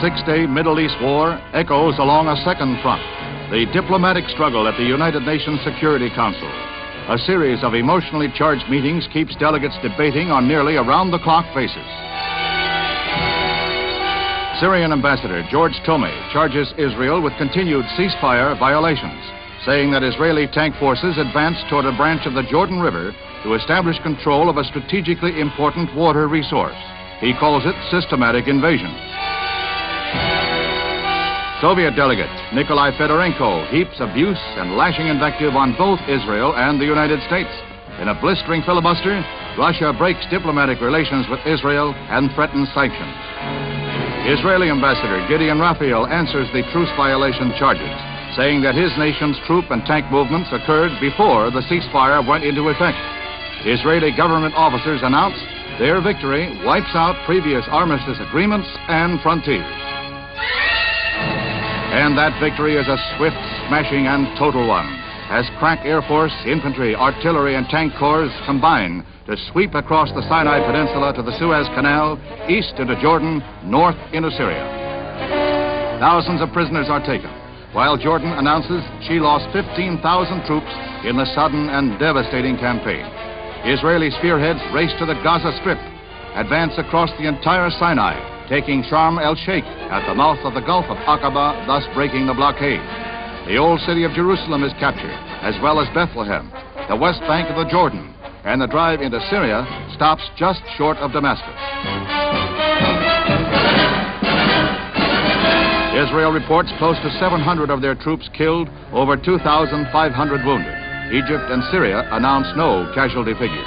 6-day Middle East war echoes along a second front, the diplomatic struggle at the United Nations Security Council. A series of emotionally charged meetings keeps delegates debating on nearly around-the-clock basis. Syrian Ambassador George Tomei charges Israel with continued ceasefire violations, saying that Israeli tank forces advanced toward a branch of the Jordan River to establish control of a strategically important water resource. He calls it systematic invasion. Soviet delegate Nikolai Federenko heaps abuse and lashing invective on both Israel and the United States. In a blistering filibuster, Russia breaks diplomatic relations with Israel and threatens sanctions. Israeli Ambassador Gideon Raphael answers the truce violation charges, saying that his nation's troop and tank movements occurred before the ceasefire went into effect. Israeli government officers announced their victory wipes out previous armistice agreements and frontiers. And that victory is a swift, smashing, and total one, as crack Air Force, infantry, artillery, and tank corps combine to sweep across the Sinai Peninsula to the Suez Canal, east into Jordan, north into Syria. Thousands of prisoners are taken, while Jordan announces she lost 15,000 troops in the sudden and devastating campaign. Israeli spearheads race to the Gaza Strip, advance across the entire Sinai, taking Sharm el-Sheikh at the mouth of the Gulf of Aqaba, thus breaking the blockade. The old city of Jerusalem is captured, as well as Bethlehem, the west bank of the Jordan, and the drive into Syria stops just short of Damascus. Israel reports close to 700 of their troops killed, over 2,500 wounded. Egypt and Syria announce no casualty figures.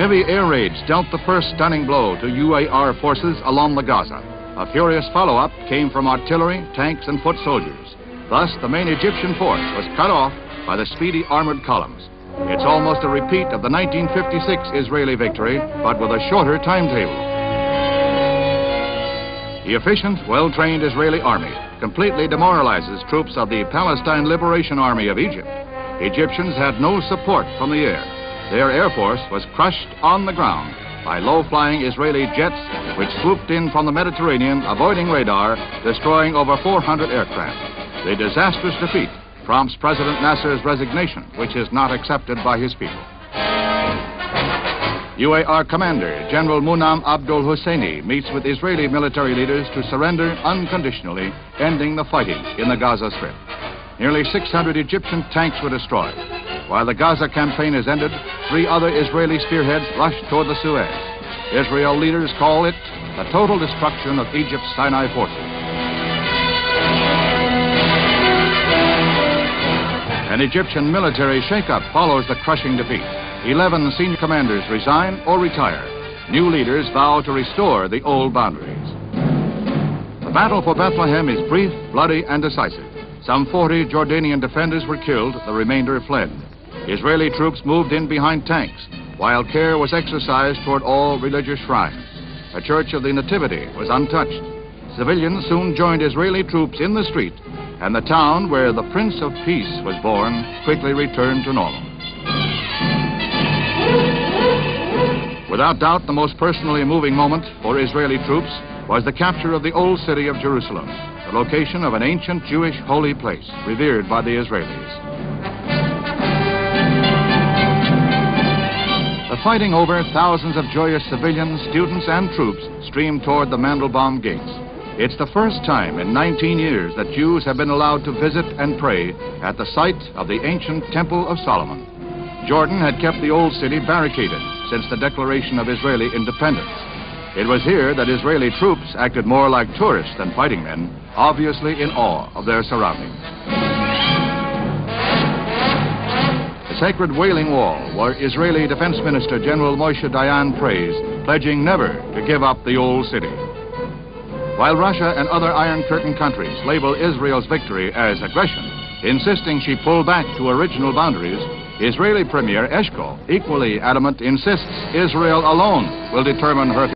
Heavy air raids dealt the first stunning blow to UAR forces along the Gaza. A furious follow-up came from artillery, tanks, and foot soldiers. Thus, the main Egyptian force was cut off by the speedy armored columns. It's almost a repeat of the 1956 Israeli victory, but with a shorter timetable. The efficient, well-trained Israeli army completely demoralizes troops of the Palestine Liberation Army of Egypt. Egyptians had no support from the air. Their air force was crushed on the ground by low-flying Israeli jets, which swooped in from the Mediterranean, avoiding radar, destroying over 400 aircraft. The disastrous defeat prompts President Nasser's resignation, which is not accepted by his people. UAR commander General Munam Abdul Husseini meets with Israeli military leaders to surrender unconditionally, ending the fighting in the Gaza Strip. Nearly 600 Egyptian tanks were destroyed. While the Gaza campaign is ended, 3 other Israeli spearheads rush toward the Suez. Israel leaders call it the total destruction of Egypt's Sinai forces. An Egyptian military shakeup follows the crushing defeat. 11 senior commanders resign or retire. New leaders vow to restore the old boundaries. The battle for Bethlehem is brief, bloody, and decisive. Some 40 Jordanian defenders were killed, the remainder fled. Israeli troops moved in behind tanks, while care was exercised toward all religious shrines. A church of the Nativity was untouched. Civilians soon joined Israeli troops in the street, and the town where the Prince of Peace was born quickly returned to normal. Without doubt, the most personally moving moment for Israeli troops was the capture of the old city of Jerusalem, the location of an ancient Jewish holy place revered by the Israelis. The fighting over, thousands of joyous civilians, students, and troops streamed toward the Mandelbaum gates. It's the first time in 19 years that Jews have been allowed to visit and pray at the site of the ancient Temple of Solomon. Jordan had kept the old city barricaded since the declaration of Israeli independence. It was here that Israeli troops acted more like tourists than fighting men, obviously in awe of their surroundings. The sacred Wailing Wall, where Israeli Defense Minister General Moshe Dayan prays, pledging never to give up the old city. While Russia and other Iron Curtain countries label Israel's victory as aggression, insisting she pull back to original boundaries, Israeli Premier Eshkol, equally adamant, insists Israel alone will determine her